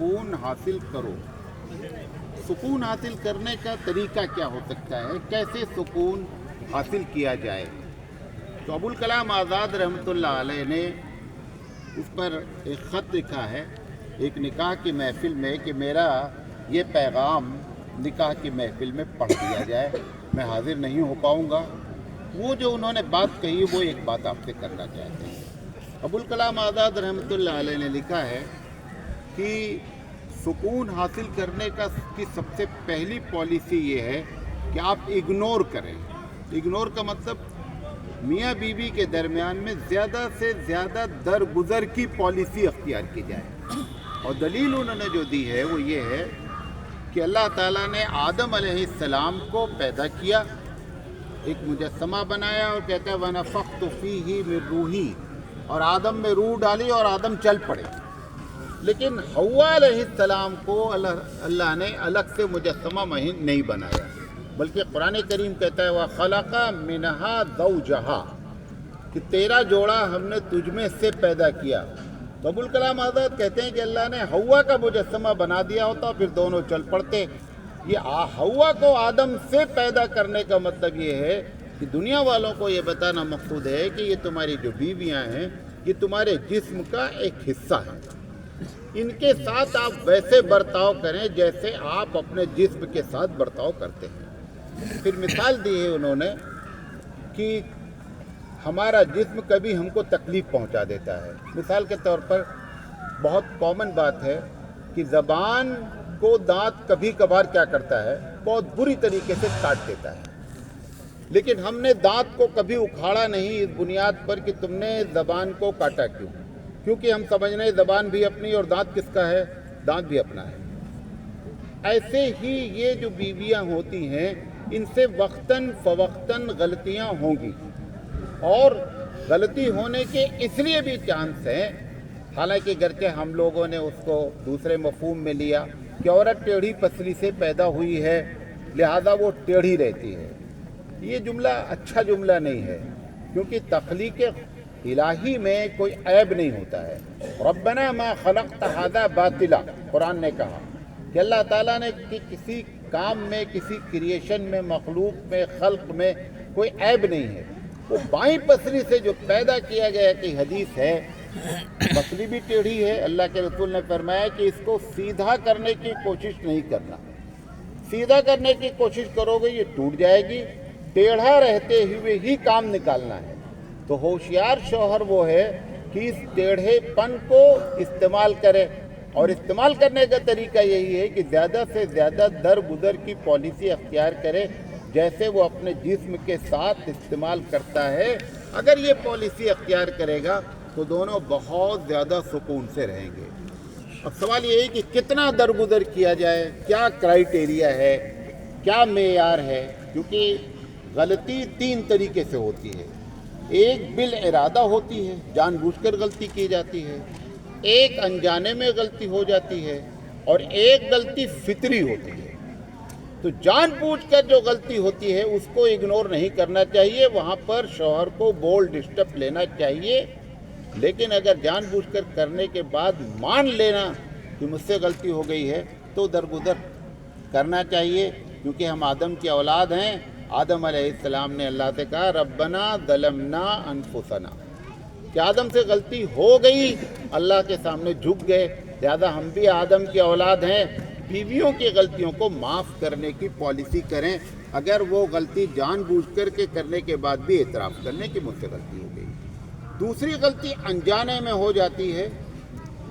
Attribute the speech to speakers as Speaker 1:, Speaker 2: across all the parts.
Speaker 1: सुकून हासिल करो। सुकून हासिल करने का तरीका क्या हो सकता है, कैसे सुकून हासिल किया जाए? तो अबुल कलाम आज़ाद रहमतुल्लाह अलैह ने उस पर एक ख़त लिखा है एक निकाह की महफ़िल में कि मेरा ये पैगाम निकाह की महफ़िल में पढ़ दिया जाए, मैं हाज़िर नहीं हो पाऊँगा। वो जो उन्होंने बात कही वो एक बात आपसे करना चाहते हैं। अबुल कलाम आज़ाद रहमतुल्लाह अलैह ने लिखा है कि सुकून हासिल करने की सबसे पहली पॉलिसी ये है कि आप इग्नोर करें। इग्नोर का मतलब मियाँ बीवी के दरमियान में ज़्यादा से ज़्यादा दरगुजर की पॉलिसी अख्तियार की जाए। और दलील उन्होंने जो दी है वो ये है कि अल्लाह ताला ने आदम अलैहिस्सलाम को पैदा किया, एक मुजस्समा बनाया और कहता है वनफ़ख़्तु फ़ीही मिन रूही, और आदम में रूह डाली और आदम चल पड़े। लेकिन हव्वा अलैहिस्सलाम को अल्लाह ने अलग से मुजस्समा नहीं बनाया, बल्कि कुरान करीम कहता है वह खलक़ा मिनहा ज़ौजहा, कि तेरा जोड़ा हमने तुझमें से पैदा किया। तो अबुल कलाम आज़ाद कहते हैं कि अल्लाह ने हव्वा का मुजस्समा बना दिया होता फिर दोनों चल पड़ते। ये हव्वा को आदम से पैदा करने का मतलब ये है कि दुनिया वालों को ये बताना मकसूद है कि ये तुम्हारी जो बीवियां हैं ये तुम्हारे जिस्म का एक हिस्सा है, इनके साथ आप वैसे बर्ताव करें जैसे आप अपने जिस्म के साथ बर्ताव करते हैं। फिर मिसाल दी है उन्होंने कि हमारा जिस्म कभी हमको तकलीफ़ पहुंचा देता है। मिसाल के तौर पर बहुत कॉमन बात है कि ज़बान को दांत कभी कभार क्या करता है, बहुत बुरी तरीके से काट देता है। लेकिन हमने दांत को कभी उखाड़ा नहीं इस बुनियाद पर कि तुमने ज़बान को काटा क्यों, क्योंकि हम समझ रहे ज़बान भी अपनी और दांत किसका है, दांत भी अपना है। ऐसे ही ये जो बीवियां होती हैं इनसे वक्तन फ़वक्तन गलतियां होंगी, और गलती होने के इसलिए भी चांस हैं, हालांकि घर के हम लोगों ने उसको दूसरे मफहूम में लिया कि औरत टेढ़ी पसली से पैदा हुई है लिहाजा वो टेढ़ी रहती है। ये जुमला अच्छा जुमला नहीं है, क्योंकि तख्लीक इलाही में कोई ऐब नहीं होता है। रब्बना मा खलक़्त हाज़ा बातिला, कुरान ने कहा कि अल्लाह ताला ने किसी काम में, किसी क्रिएशन में, मखलूक में, खल्क में कोई ऐब नहीं है। वो बाईं पसली से जो पैदा किया गया कि हदीस है, पसली भी टेढ़ी है। अल्लाह के रसूल ने फरमाया कि इसको सीधा करने की कोशिश नहीं करना, सीधा करने की कोशिश करोगे ये टूट जाएगी, टेढ़ा रहते हुए ही काम निकालना है। तो होशियार शौहर वो है कि इस टेढ़ेपन को इस्तेमाल करे, और इस्तेमाल करने का तरीका यही है कि ज़्यादा से ज़्यादा दरगुजर की पॉलिसी अख्तियार करे जैसे वो अपने जिस्म के साथ इस्तेमाल करता है। अगर ये पॉलिसी अख्तियार करेगा तो दोनों बहुत ज़्यादा सुकून से रहेंगे। अब सवाल ये है कि कितना दरगुजर किया जाए, क्या क्राइटेरिया है, क्या मेयार है, क्योंकि गलती तीन तरीके से होती है। एक बिल इरादा होती है, जानबूझकर गलती की जाती है, एक अनजाने में गलती हो जाती है, और एक गलती फितरी होती है। तो जानबूझकर जो गलती होती है उसको इग्नोर नहीं करना चाहिए, वहाँ पर शौहर को बोल्ड स्टेप लेना चाहिए। लेकिन अगर जानबूझकर करने के बाद मान लेना कि मुझसे गलती हो गई है तो दरगुजर करना चाहिए, क्योंकि हम आदम की औलाद हैं। आदम अलैहिस्सलाम ने अल्लाह से कहा रब्बना ज़लमना अनफुसना, कि आदम से गलती हो गई, अल्लाह के सामने झुक गए, लिहाजा हम भी आदम की औलाद हैं। बीवियों की गलतियों को माफ़ करने की पॉलिसी करें, अगर वो गलती जानबूझकर के करने के बाद भी एतराफ़ करने की मुझसे गलती हो गई। दूसरी गलती अनजाने में हो जाती है,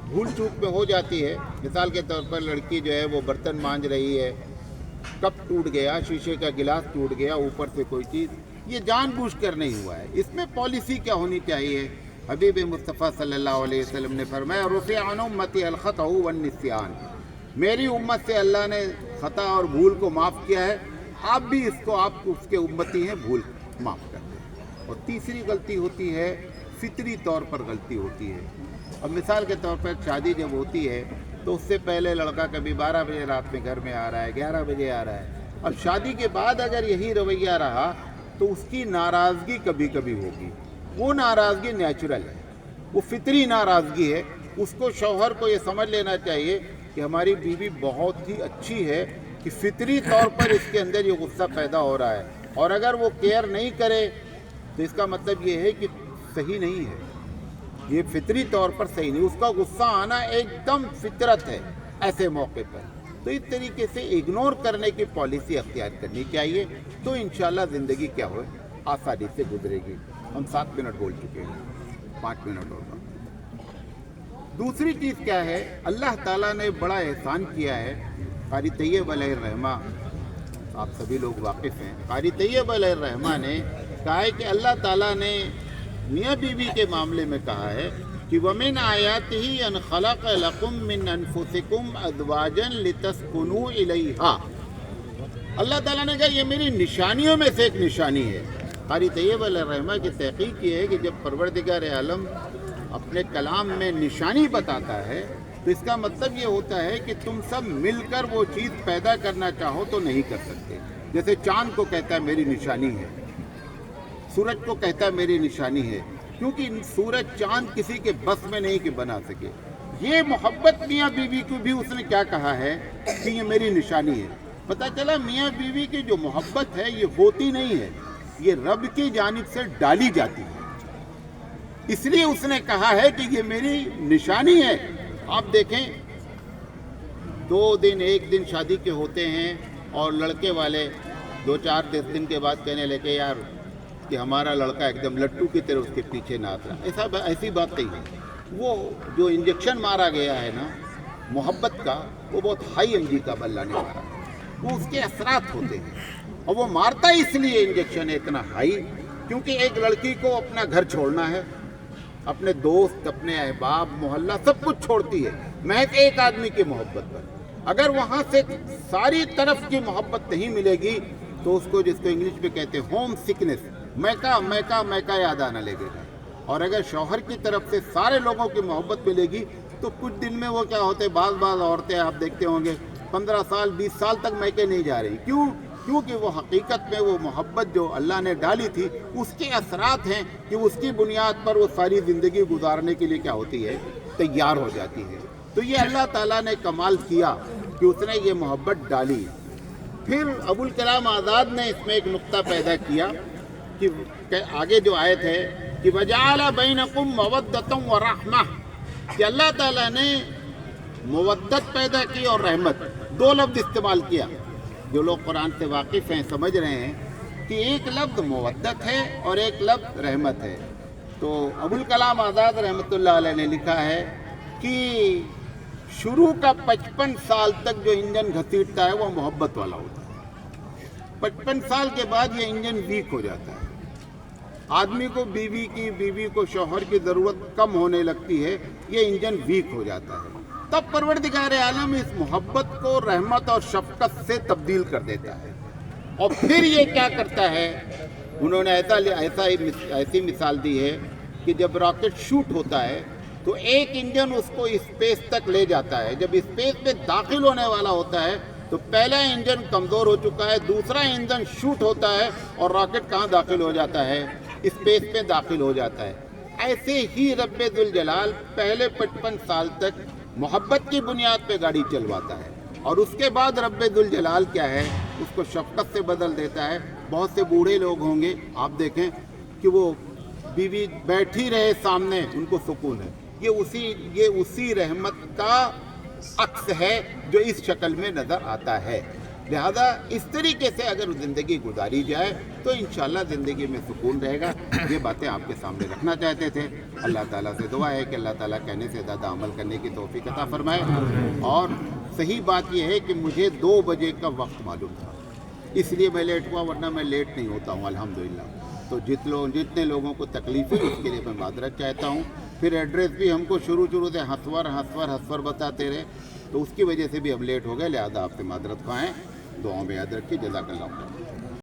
Speaker 1: भूल चूक में हो जाती है। मिसाल के तौर पर लड़की जो है वो बर्तन मांज रही है, कप टूट गया, शीशे का गिलास टूट गया, ऊपर से कोई चीज़, ये जानबूझकर नहीं हुआ है। इसमें पॉलिसी क्या होनी चाहिए? हबीब मुस्तफ़ा सल्लल्लाहु अलैहि वसल्लम ने फरमाया रुफ़िअ अन उम्मती अल ख़तअ वन निस्यान, मेरी उम्मत से अल्लाह ने ख़ता और भूल को माफ़ किया है, आप भी इसको, आप उसके उम्मती हैं, भूल माफ़ कर दें। और तीसरी गलती होती है फितरी तौर पर गलती होती है। अब मिसाल के तौर पर शादी जब होती है तो उससे पहले लड़का कभी 12 बजे रात में घर में आ रहा है, 11 बजे आ रहा है। अब शादी के बाद अगर यही रवैया रहा तो उसकी नाराज़गी कभी कभी होगी। वो नाराज़गी नेचुरल है, वो फितरी नाराज़गी है। उसको शौहर को ये समझ लेना चाहिए کہ ہماری بیوی بہت ہی اچھی ہے کہ فطری طور پر اس کے اندر یہ غصہ پیدا ہو رہا ہے، اور اگر وہ کیئر نہیں کرے تو اس کا مطلب یہ ہے کہ صحیح نہیں ہے، یہ فطری طور پر صحیح نہیں، اس کا غصہ آنا ایک دم فطرت ہے ایسے موقع پر۔ تو اس طریقے سے اگنور کرنے کی پالیسی اختیار کرنی چاہیے، تو انشاءاللہ زندگی کیا ہوئے آسانی سے گزرے گی۔ ہم 7 منٹ بول چکے ہیں، 5 منٹ اور دوسری چیز کیا ہے، اللہ تعالیٰ نے بڑا احسان کیا ہے۔ قاری طیب علیہ الرحمہ، آپ سبھی لوگ واقف ہیں، قاری طیب علیہ الرحمہ نے کہا ہے کہ اللہ تعالیٰ نے میاں بیوی کے معاملے میں کہا ہے کہ وَمِنْ آیَاتِهِ أَنْ خَلَقَ لَكُم مِّنْ أَنفُسِكُمْ أَزْوَاجًا لِتَسْكُنُوا إِلَيْهَا۔ اللہ تعالیٰ نے کہا یہ میری نشانیوں میں سے ایک نشانی ہے۔ قاری طیب علیہ الرحمہ کی تحقیق یہ ہے کہ جب پروردگار عالم اپنے کلام میں نشانی بتاتا ہے تو اس کا مطلب یہ ہوتا ہے کہ تم سب مل کر وہ چیز پیدا کرنا چاہو تو نہیں کر سکتے۔ جیسے چاند کو کہتا ہے میری نشانی ہے، سورج کو کہتا ہے میری نشانی ہے، کیونکہ سورج چاند کسی کے بس میں نہیں کہ بنا سکے۔ یہ محبت میاں بیوی کو بھی اس نے کیا کہا ہے کہ یہ میری نشانی ہے۔ پتہ چلا میاں بیوی کی جو محبت ہے یہ ہوتی نہیں ہے، یہ رب کی جانب سے ڈالی جاتی ہے، اس لیے اس نے کہا ہے کہ یہ میری نشانی ہے۔ آپ دیکھیں 2 دن 1 دن شادی کے ہوتے ہیں اور لڑکے والے 2-4 دن کے بعد کہنے لگے یار کہ ہمارا لڑکا ایک دم لٹو کی طرح اس کے پیچھے ناچ رہا۔ ایسی بات نہیں ہے، وہ جو انجیکشن مارا گیا ہے نا محبت کا، وہ بہت ہائی ایم جی کا اللہ نے مارا، وہ اس کے اثرات ہوتے ہیں، اور وہ مارتا اس لیے انجیکشن ہے اتنا ہائی کیونکہ ایک لڑکی کو اپنا گھر چھوڑنا ہے، اپنے دوست، اپنے احباب، محلہ سب کچھ چھوڑتی ہے محض ایک آدمی کی محبت پر۔ اگر وہاں سے ساری طرف کی محبت نہیں ملے گی تو اس کو انگلش میں کہتے ہیں ہوم سکنس، میکا یاد آنا لگے گا۔ اور اگر شوہر کی طرف سے سارے لوگوں کی محبت ملے گی تو کچھ دن میں وہ کیا ہوتے، بعض عورتیں آپ دیکھتے ہوں گے 15 سال 20 سال تک میکے نہیں جا رہی۔ کیونکہ وہ حقیقت میں وہ محبت جو اللہ نے ڈالی تھی اس کے اثرات ہیں کہ اس کی بنیاد پر وہ ساری زندگی گزارنے کے لیے کیا ہوتی ہے، تیار ہو جاتی ہے۔ تو یہ اللہ تعالیٰ نے کمال کیا کہ اس نے یہ محبت ڈالی۔ پھر ابوالکلام آزاد نے اس میں ایک نقطہ پیدا کیا کہ آگے جو آیت ہے کہ وَجَعَلَ بَيْنَكُمْ مَوَدَّةً وَرَحْمَةً، کہ اللہ تعالیٰ نے مودت پیدا کی اور رحمت، 2 لفظ استعمال کیا۔ جو لوگ قرآن سے واقف ہیں سمجھ رہے ہیں کہ ایک لفظ مودت ہے اور ایک لفظ رحمت ہے۔ تو ابوالکلام آزاد رحمۃ اللہ علیہ نے لکھا ہے کہ شروع کا 55 سال تک جو انجن گھسیٹتا ہے وہ محبت والا ہوتا ہے، 55 سال کے بعد یہ انجن ویک ہو جاتا ہے، آدمی کو بیوی کو شوہر کی ضرورت کم ہونے لگتی ہے، یہ انجن ویک ہو جاتا ہے۔ تب پروردگار عالم اس محبت کو رحمت اور شفقت سے تبدیل کر دیتا ہے، اور پھر یہ کیا کرتا ہے، انہوں نے ایسی مثال دی ہے کہ جب راکٹ شوٹ ہوتا ہے تو ایک انجن اس کو اسپیس تک لے جاتا ہے، جب اسپیس میں داخل ہونے والا ہوتا ہے تو پہلا انجن کمزور ہو چکا ہے، دوسرا انجن شوٹ ہوتا ہے اور راکٹ کہاں داخل ہو جاتا ہے، اسپیس میں داخل ہو جاتا ہے۔ ایسے ہی رب ذوالجلال پہلے 55 سال تک محبت کی بنیاد پہ گاڑی چلواتا ہے، اور اس کے بعد رب ذوالجلال کیا ہے، اس کو شفقت سے بدل دیتا ہے۔ بہت سے بوڑھے لوگ ہوں گے، آپ دیکھیں کہ وہ بیوی بیٹھی رہے سامنے ان کو سکون ہے، یہ اسی رحمت کا عکس ہے جو اس شکل میں نظر آتا ہے۔ لہذا اس طریقے سے اگر زندگی گزاری جائے تو انشاءاللہ زندگی میں سکون رہے گا۔ یہ باتیں آپ کے سامنے رکھنا چاہتے تھے۔ اللہ تعالیٰ سے دعا ہے کہ اللہ تعالیٰ کہنے سے زیادہ عمل کرنے کی توفیق عطا فرمائے۔ اور صحیح بات یہ ہے کہ مجھے 2 بجے کا وقت معلوم تھا، اس لیے میں لیٹ ہوا، ورنہ میں لیٹ نہیں ہوتا ہوں الحمدللہ۔ تو جتنے لوگوں کو تکلیف ہے اس کے لیے میں معذرت چاہتا ہوں۔ پھر ایڈریس بھی ہم کو شروع سے ہنسور بتاتے رہے، تو اس کی وجہ سے بھی ہم لیٹ ہو گئے، لہذا آپ سے معذرت خواہیں، دعاؤں میں یاد رکھیے۔ جزاک اللہ۔